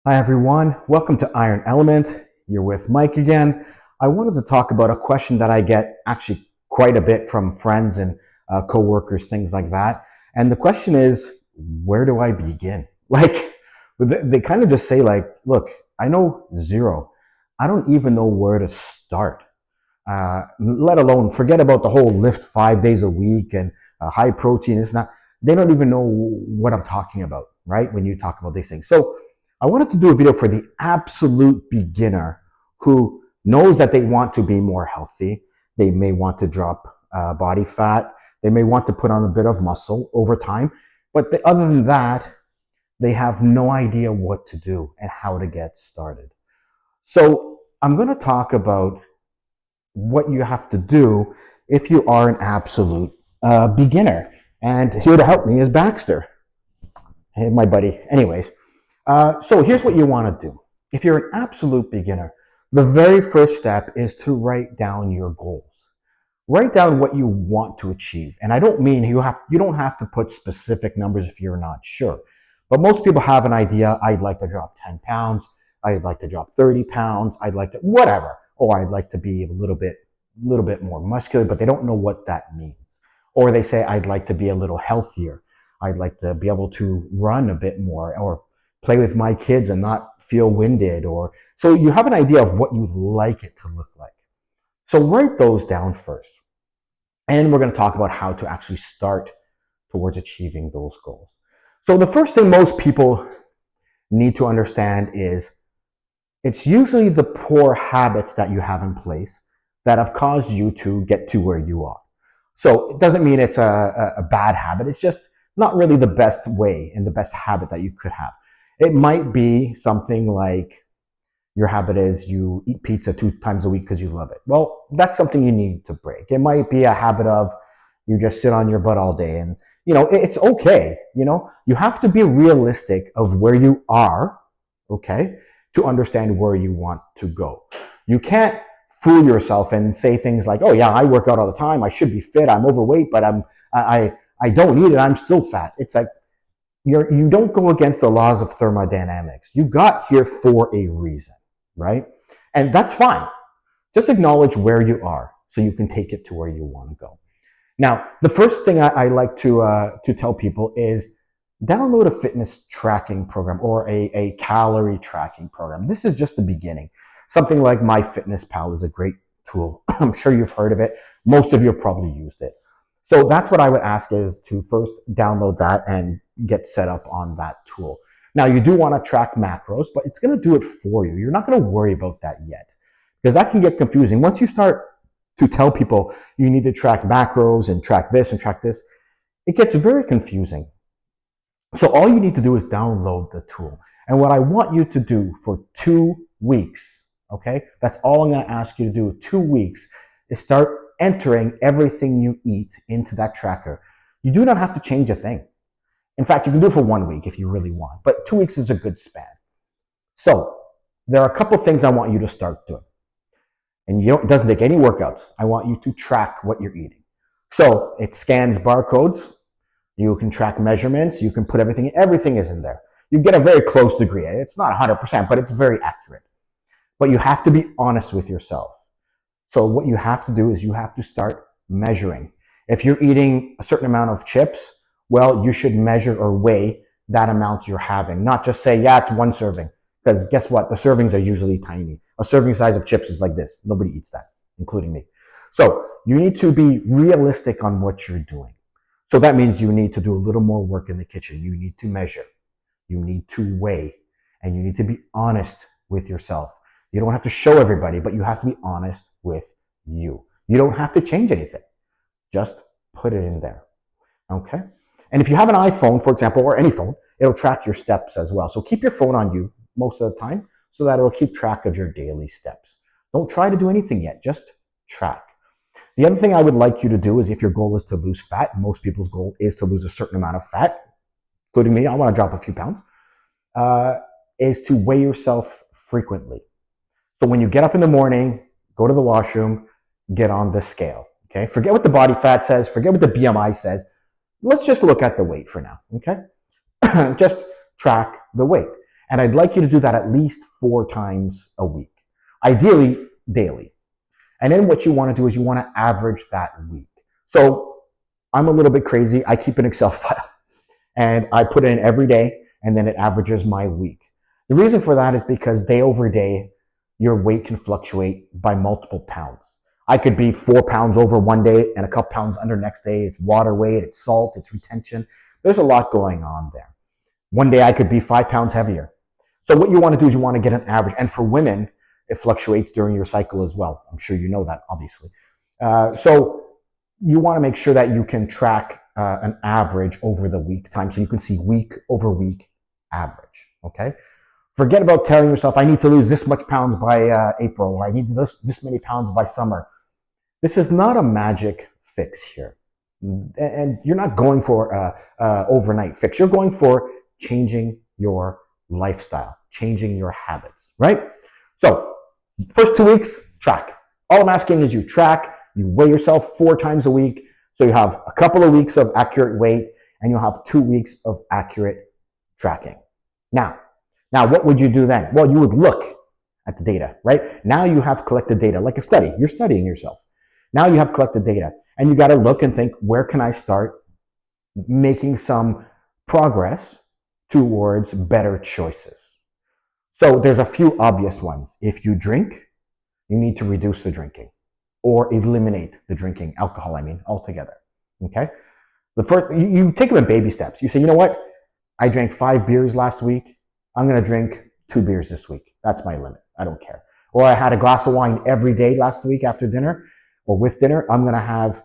Hi everyone, welcome to Iron Element. You're with Mike again. I wanted to talk about a question that I get actually quite a bit from friends and coworkers, things like that. And the question is, where do I begin? Like, they kind of just say like, look, I know zero. I don't even know where to start. Let alone forget about the whole lift 5 days a week and high protein. It's not. They don't even know what I'm talking about, right? When you talk about these things. So I wanted to do a video for the absolute beginner who knows that they want to be more healthy. They may want to drop body fat. They may want to put on a bit of muscle over time. But other than that, they have no idea what to do and how to get started. So I'm going to talk about what you have to do if you are an absolute beginner. And here to help me is Baxter, hey, my buddy. Anyways, so here's what you want to do. If you're an absolute beginner, the very first step is to write down your goals. Write down what you want to achieve. And I don't mean you don't have to put specific numbers if you're not sure. But most people have an idea. I'd like to drop 10 pounds. I'd like to drop 30 pounds. I'd like to whatever. Or I'd like to be a little bit more muscular, but they don't know what that means. Or they say I'd like to be a little healthier. I'd like to be able to run a bit more or play with my kids and not feel winded. Or so you have an idea of what you'd like it to look like. So write those down first. And we're going to talk about how to actually start towards achieving those goals. So the first thing most people need to understand is it's usually the poor habits that you have in place that have caused you to get to where you are. So it doesn't mean it's a bad habit. It's just not really the best way and the best habit that you could have. It might be something like your habit is you eat pizza 2 times a week because you love it. Well, that's something you need to break. It might be a habit of you just sit on your butt all day and it's okay. You have to be realistic of where you are, okay, to understand where you want to go. You can't fool yourself and say things like, oh yeah, I work out all the time, I should be fit, I'm overweight, but I don't eat it, I'm still fat. It's like you don't go against the laws of thermodynamics. You got here for a reason, right? And that's fine. Just acknowledge where you are so you can take it to where you want to go. Now, the first thing I like to tell people is download a fitness tracking program or a calorie tracking program. This is just the beginning. Something like MyFitnessPal is a great tool. I'm sure you've heard of it. Most of you have probably used it. So that's what I would ask is to first download that and get set up on that tool. Now, you do want to track macros, but it's going to do it for you. You're not going to worry about that yet because that can get confusing. Once you start to tell people you need to track macros and track this and track this, it gets very confusing. So all you need to do is download the tool. And what I want you to do for 2 weeks, okay, that's all I'm going to ask you to do, 2 weeks, is start entering everything you eat into that tracker. You do not have to change a thing. In fact, you can do it for 1 week if you really want, but 2 weeks is a good span. So there are a couple things I want you to start doing. And it doesn't take any workouts. I want you to track what you're eating. So it scans barcodes. You can track measurements. You can put everything is in there. You get a very close degree. It's not 100%, but it's very accurate. But you have to be honest with yourself. So what you have to do is you have to start measuring. If you're eating a certain amount of chips, well, you should measure or weigh that amount you're having. Not just say, yeah, it's 1 serving. Because guess what? The servings are usually tiny. A serving size of chips is like this. Nobody eats that, including me. So you need to be realistic on what you're doing. So that means you need to do a little more work in the kitchen. You need to measure. You need to weigh. And you need to be honest with yourself. You don't have to show everybody, but you have to be honest with you. You don't have to change anything. Just put it in there. Okay? And if you have an iPhone, for example, or any phone, it'll track your steps as well. So keep your phone on you most of the time so that it'll keep track of your daily steps. Don't try to do anything yet. Just track. The other thing I would like you to do is if your goal is to lose fat, most people's goal is to lose a certain amount of fat, including me, I want to drop a few pounds, is to weigh yourself frequently. So when you get up in the morning, go to the washroom, get on the scale. Okay? Forget what the body fat says. Forget what the BMI says. Let's just look at the weight for now. Okay? Just track the weight. And I'd like you to do that at least 4 times a week, ideally daily. And then what you want to do is you want to average that week. So I'm a little bit crazy. I keep an Excel file and I put it in every day and then it averages my week. The reason for that is because day over day, your weight can fluctuate by multiple pounds. I could be 4 pounds over one day and a couple pounds under next day. It's water weight, it's salt, it's retention. There's a lot going on there. One day I could be 5 pounds heavier. So what you want to do is you want to get an average. And for women, it fluctuates during your cycle as well. I'm sure you know that, obviously. So you want to make sure that you can track an average over the week time so you can see week over week average, okay? Forget about telling yourself, I need to lose this much pounds by April, or I need this many pounds by summer. This is not a magic fix here. And you're not going for an overnight fix. You're going for changing your lifestyle, changing your habits, right? So first 2 weeks, track. All I'm asking is you track, you weigh yourself 4 times a week. So you have a couple of weeks of accurate weight and you'll have 2 weeks of accurate tracking. Now, what would you do then? Well, you would look at the data, right? Now you have collected data, like a study. You're studying yourself. Now you have collected data and you got to look and think, where can I start making some progress towards better choices? So there's a few obvious ones. If you drink, you need to reduce the drinking or eliminate the drinking, alcohol, altogether, okay? The first, you take them in baby steps. You say, you know what? I drank 5 beers last week. I'm going to drink 2 beers this week. That's my limit. I don't care. Or I had a glass of wine every day last week after dinner or with dinner. I'm going to have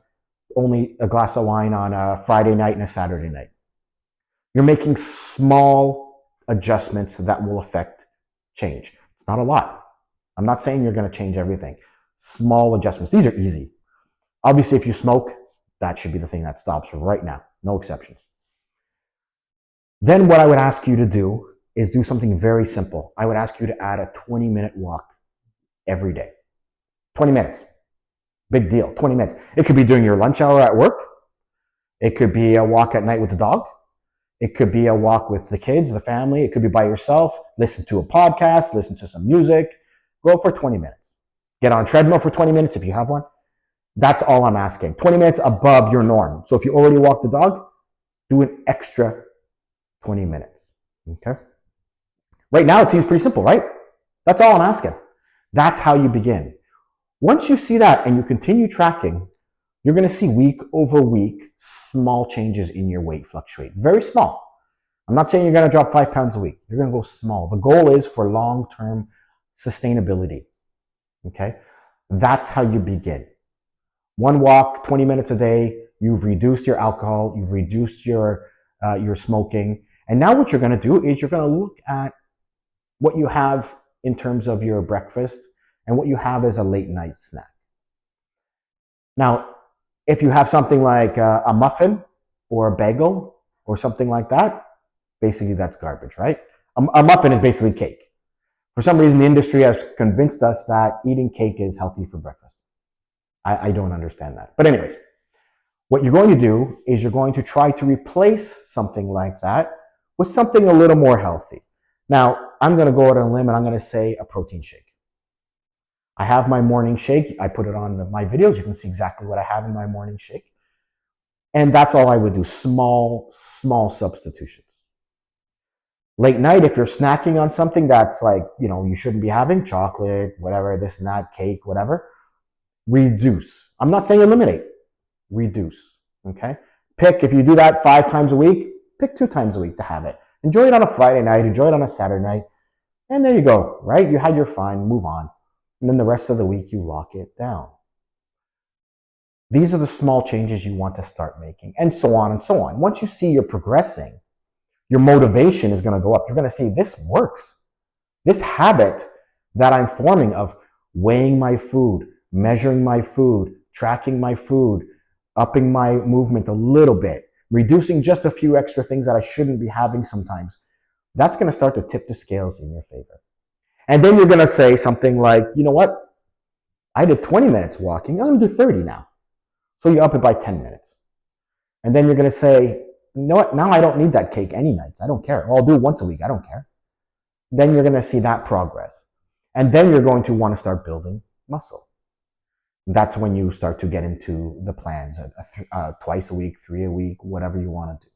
only a glass of wine on a Friday night and a Saturday night. You're making small adjustments that will affect change. It's not a lot. I'm not saying you're going to change everything. Small adjustments. These are easy. Obviously, if you smoke, that should be the thing that stops right now. No exceptions. Then what I would ask you to do is do something very simple. I would ask you to add a 20-minute walk every day. 20 minutes. Big deal. 20 minutes. It could be during your lunch hour at work. It could be a walk at night with the dog. It could be a walk with the kids, the family. It could be by yourself. Listen to a podcast, listen to some music. Go for 20 minutes. Get on a treadmill for 20 minutes if you have one. That's all I'm asking. 20 minutes above your norm. So if you already walk the dog, do an extra 20 minutes. Okay? Right now it seems pretty simple, right? That's all I'm asking. That's how you begin. Once you see that and you continue tracking, you're going to see week over week small changes in your weight fluctuate. Very small. I'm not saying you're going to drop 5 pounds a week. You're going to go small. The goal is for long-term sustainability. Okay? That's how you begin. One walk, 20 minutes a day. You've reduced your alcohol. You've reduced your smoking. And now what you're going to do is you're going to look at what you have in terms of your breakfast and what you have as a late night snack. Now, if you have something like a muffin or a bagel or something like that, basically that's garbage, right? A muffin is basically cake. For some reason, the industry has convinced us that eating cake is healthy for breakfast. I don't understand that. But anyways, what you're going to do is you're going to try to replace something like that with something a little more healthy. Now, I'm going to go out on a limb and I'm going to say a protein shake. I have my morning shake. I put it on my videos. You can see exactly what I have in my morning shake. And that's all I would do, small substitutions. Late night, if you're snacking on something that's like, you shouldn't be having, chocolate, whatever, this and that, cake, whatever, reduce. I'm not saying eliminate, reduce, okay? Pick, if you do that 5 times a week, pick 2 times a week to have it. Enjoy it on a Friday night, enjoy it on a Saturday night, and there you go, right? You had your fun, move on. And then the rest of the week, you lock it down. These are the small changes you want to start making, and so on and so on. Once you see you're progressing, your motivation is going to go up. You're going to see this works. This habit that I'm forming of weighing my food, measuring my food, tracking my food, upping my movement a little bit, reducing just a few extra things that I shouldn't be having sometimes, that's going to start to tip the scales in your favor. And then you're going to say something like, you know what? I did 20 minutes walking. I'm going to do 30 now. So you up it by 10 minutes. And then you're going to say, you know what? Now I don't need that cake any nights. I don't care. Or I'll do it once a week. I don't care. then you're going to see that progress. And then you're going to want to start building muscle. That's when you start to get into the plans, twice a week, 3 a week, whatever you want to do.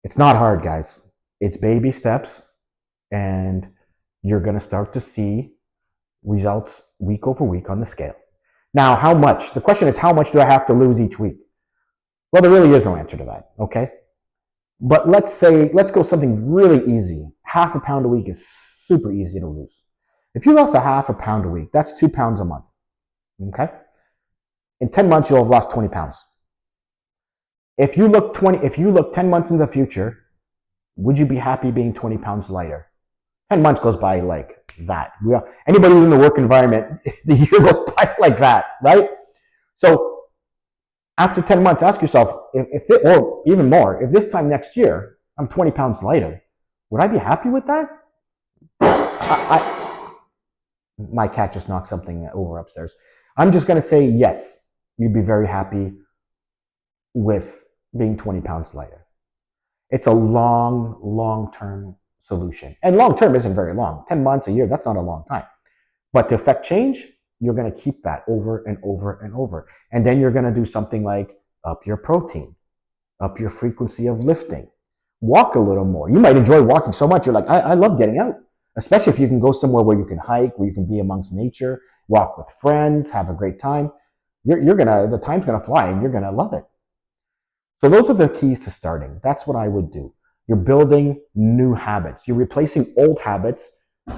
It's not hard, guys. It's baby steps, and you're going to start to see results week over week on the scale. Now, how much? The question is, how much do I have to lose each week? Well, there really is no answer to that, okay? But let's go something really easy. Half a pound a week is super easy to lose. If you lost a half a pound a week, that's 2 pounds a month, okay? In 10 months, you'll have lost 20 pounds. If you look 10 months in the future, would you be happy being 20 pounds lighter? 10 months goes by like that. Anybody who's in the work environment, the year goes by like that, right? So after 10 months, ask yourself, or even more, if this time next year I'm 20 pounds lighter, would I be happy with that? My cat just knocked something over upstairs. I'm just going to say yes, you'd be very happy with being 20 pounds lighter. It's a long-term solution. And long-term isn't very long. 10 months, a year, that's not a long time. But to affect change, you're going to keep that over and over and over. And then you're going to do something like up your protein, up your frequency of lifting, walk a little more. You might enjoy walking so much, you're like, I love getting out, especially if you can go somewhere where you can hike, where you can be amongst nature, walk with friends, have a great time. The time's going to fly and you're going to love it. So those are the keys to starting. That's what I would do. You're building new habits. You're replacing old habits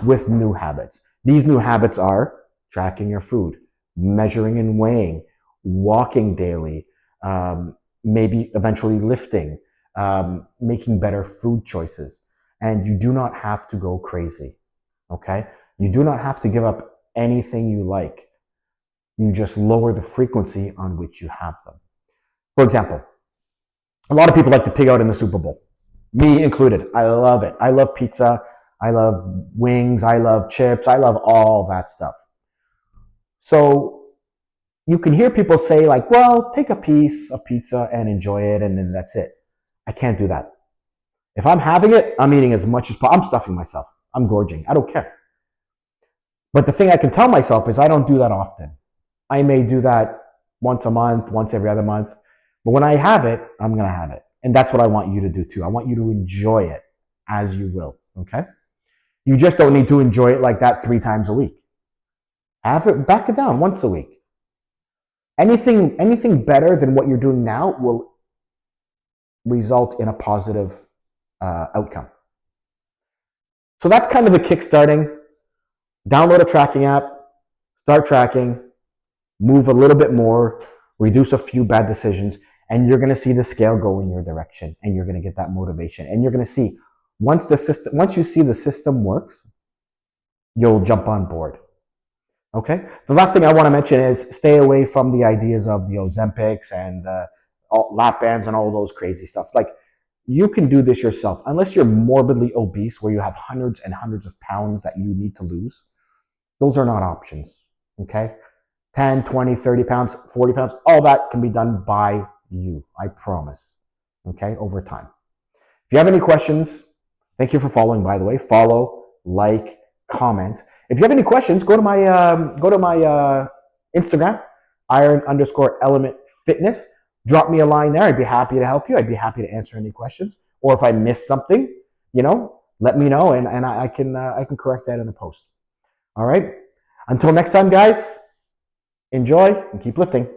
with new habits. These new habits are tracking your food, measuring and weighing, walking daily, maybe eventually lifting, making better food choices. And you do not have to go crazy, okay? You do not have to give up anything you like. You just lower the frequency on which you have them. For example, a lot of people like to pig out in the Super Bowl, me included. I love it. I love pizza. I love wings. I love chips. I love all that stuff. So you can hear people say like, well, take a piece of pizza and enjoy it, and then that's it. I can't do that. If I'm having it, I'm eating as much as possible. I'm stuffing myself. I'm gorging. I don't care. But the thing I can tell myself is I don't do that often. I may do that once a month, once every other month. But when I have it, I'm going to have it. And that's what I want you to do too. I want you to enjoy it as you will, okay? You just don't need to enjoy it like that 3 times a week. Back it down once a week. Anything better than what you're doing now will result in a positive outcome. So that's kind of the kickstarting. Download a tracking app, start tracking, move a little bit more, reduce a few bad decisions, and you're going to see the scale go in your direction, and you're going to get that motivation. And you're going to see once you see the system works, you'll jump on board. Okay. The last thing I want to mention is stay away from the ideas of the Ozempics and lap bands and all those crazy stuff. Like, you can do this yourself unless you're morbidly obese, where you have hundreds and hundreds of pounds that you need to lose. Those are not options. Okay. 10, 20, 30 pounds, 40 pounds, all that can be done by you, I promise, okay, over time. If you have any questions, thank you for following, by the way. Follow, like, comment. If you have any questions, go to my Instagram, iron_element fitness. Drop me a line there. I'd be happy to help you. I'd be happy to answer any questions. Or if I missed something, let me know, and I can correct that in a post. All right. Until next time, guys. Enjoy and keep lifting.